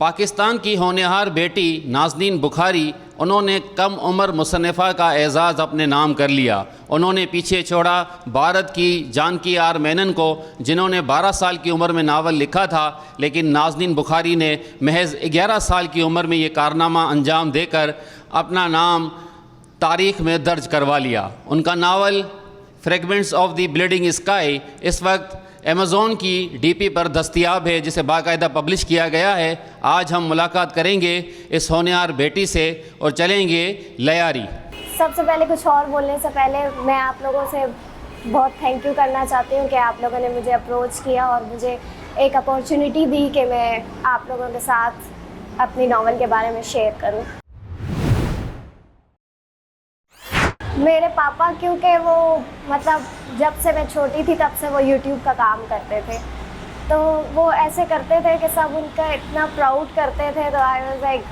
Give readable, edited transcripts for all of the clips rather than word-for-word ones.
पाकिस्तान की होनहार बेटी नाज़नीन बुखारी, उन्होंने कम उम्र मुसन्निफ़ा का एज़ाज़ अपने नाम कर लिया। उन्होंने पीछे छोड़ा भारत की जानकी आर मेनन को, जिन्होंने 12 साल की उम्र में नावल लिखा था, लेकिन नाज़नीन बुखारी ने महज 11 साल की उम्र में ये कारनामा अंजाम देकर अपना नाम तारीख़ में दर्ज करवा लिया। उनका novel fragments of the bleeding sky इस वक्त अमेज़ॉन की डीपी पर दस्तयाब है, जिसे बाकायदा पब्लिश किया गया है। आज हम मुलाकात करेंगे इस होनहार बेटी से और चलेंगे लयारी। सबसे पहले कुछ और बोलने से पहले मैं आप लोगों से बहुत थैंक यू करना चाहती हूँ कि आप लोगों ने मुझे अप्रोच किया और मुझे एक अपॉर्चुनिटी दी कि मैं आप लोगों के साथ अपनी नावल के बारे में शेयर करूँ। मेरे पापा, क्योंकि वो मतलब जब से मैं छोटी थी तब से वो यूट्यूब का काम करते थे, तो वो ऐसे करते थे कि सब उनका इतना प्राउड करते थे, तो आई वाज लाइक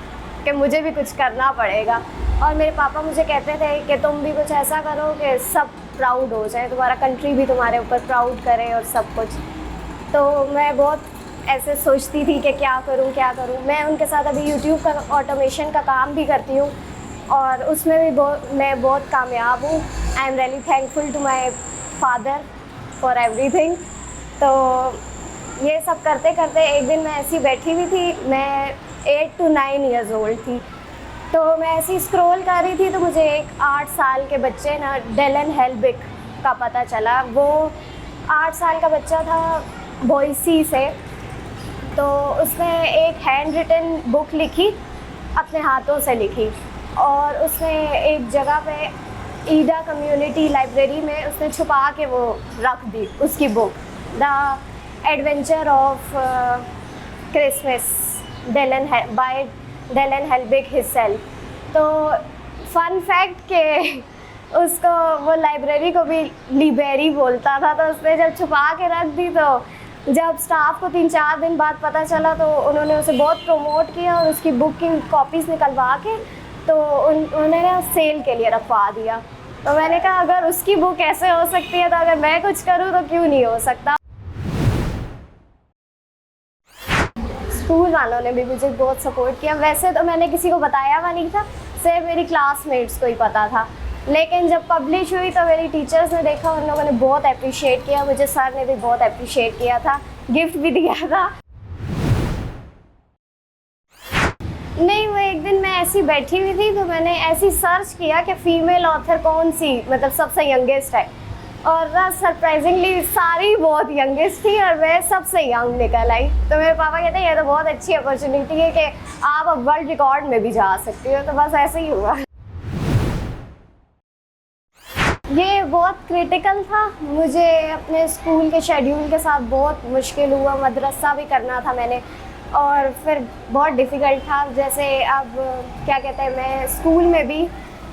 कि मुझे भी कुछ करना पड़ेगा। और मेरे पापा मुझे कहते थे कि तुम भी कुछ ऐसा करो कि सब प्राउड हो जाए, तुम्हारा कंट्री भी तुम्हारे ऊपर प्राउड करे और सब कुछ। तो मैं बहुत ऐसे सोचती थी कि क्या करूँ क्या करूँ। मैं उनके साथ अभी यूट्यूब का ऑटोमेशन का काम भी करती हूँ और उसमें भी मैं बहुत कामयाब हूँ। I am really thankful to my father for everything. तो ये सब करते करते एक दिन मैं ऐसी बैठी हुई थी, मैं 8 to 9 ईयर्स ओल्ड थी, तो मैं ऐसी स्क्रॉल कर रही थी तो मुझे एक 8 साल के बच्चे ना डेलन हेल्बिक का पता चला। वो 8 साल का बच्चा था बॉयसी से। तो उसने एक हैंड रिटन बुक लिखी, अपने हाथों से लिखी, और उसने एक जगह पे ईडा कम्युनिटी लाइब्रेरी में उसने छुपा के वो रख दी उसकी book, the adventure of Christmas by Dylan Helbig himself. तो फन फैक्ट के उसको वो लाइब्रेरी को भी लिब्रेरी बोलता था। तो उसने जब छुपा के रख दी, तो जब स्टाफ को 3-4 दिन बाद पता चला तो उन्होंने उसे बहुत प्रमोट किया और उसकी बुक की कॉपीज़ निकलवा के तो उन्होंने ना सेल के लिए रखवा दिया। तो मैंने कहा अगर उसकी बुक ऐसे हो सकती है तो अगर मैं कुछ करूँ तो क्यों नहीं हो सकता। स्कूल वालों ने भी मुझे बहुत सपोर्ट किया। वैसे तो मैंने किसी को बताया हुआ नहीं था, सिर्फ मेरी क्लासमेट्स को ही पता था, लेकिन जब पब्लिश हुई तो मेरी टीचर्स ने देखा, उन लोगों ने बहुत अप्रिशिएट किया मुझे। सर ने भी बहुत अप्रिशिएट किया था, गिफ्ट भी दिया था। नहीं, वो एक दिन मैं ऐसी बैठी हुई थी तो मैंने ऐसी सर्च किया कि फ़ीमेल ऑथर कौन सी मतलब सबसे यंगेस्ट है, और सरप्राइजिंगली सारी बहुत यंगेस्ट थी और मैं सबसे यंग निकल आई। तो मेरे पापा कहते हैं ये तो बहुत अच्छी अपॉर्चुनिटी है कि आप अब वर्ल्ड रिकॉर्ड में भी जा सकती हो। तो बस ऐसे ही हुआ। ये बहुत क्रिटिकल था, मुझे अपने स्कूल के शेड्यूल के साथ बहुत मुश्किल हुआ। मदरसा भी करना था मैंने और फिर बहुत डिफ़िकल्ट था। जैसे अब क्या कहते हैं, मैं स्कूल में भी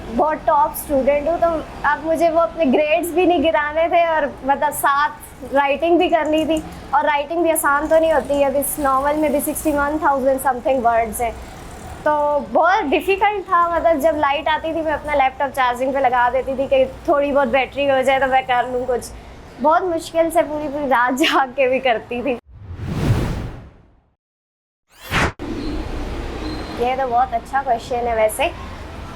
बहुत टॉप स्टूडेंट हूँ, तो अब मुझे वो अपने ग्रेड्स भी नहीं गिराने थे और मतलब साथ राइटिंग भी करनी थी, और राइटिंग भी आसान तो नहीं होती। अब इस नावल में भी 61,000 समथिंग वर्ड्स हैं, तो बहुत डिफ़िकल्ट था। मतलब जब लाइट आती थी मैं अपना लैपटॉप चार्जिंग पे लगा देती थी कि थोड़ी बहुत बैटरी हो जाए तो मैं कर लूँ कुछ। बहुत मुश्किल से पूरी रात जाग के भी करती थी। ये तो बहुत अच्छा क्वेश्चन है वैसे,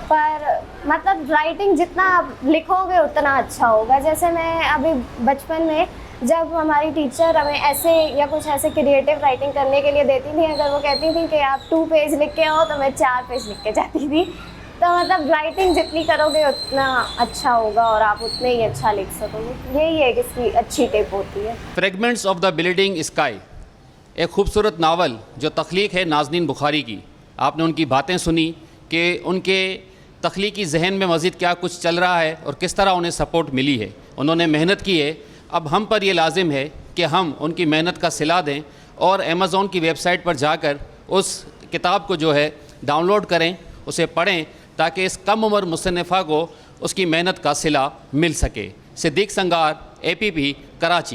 पर मतलब राइटिंग जितना आप लिखोगे उतना अच्छा होगा। जैसे मैं अभी बचपन में जब हमारी टीचर हमें ऐसे या कुछ ऐसे क्रिएटिव राइटिंग करने के लिए देती थी, अगर वो कहती थी कि आप 2 पेज लिख के आओ तो मैं 4 पेज लिख के जाती थी। तो मतलब राइटिंग जितनी करोगे उतना अच्छा होगा और आप उतने ही अच्छा लिख सकोगे। यही है कि इसकी अच्छी टिप होती है। Fragments of the bleeding sky एक खूबसूरत नावल जो तख्लीक है नाज़नीन बुखारी की। आपने उनकी बातें सुनी कि उनके तख्लीकी जहन में मज़ीद क्या कुछ चल रहा है और किस तरह उन्हें सपोर्ट मिली है। उन्होंने मेहनत की है। अब हम पर यह लाजिम है कि हम उनकी मेहनत का सिला दें और अमेज़ॉन की वेबसाइट पर जाकर उस किताब को जो है डाउनलोड करें, उसे पढ़ें, ताकि इस कम उम्र मुसन्निफ़ा को उसकी मेहनत का सिला मिल सके। सिद्दीक़ संगार, APP, कराची।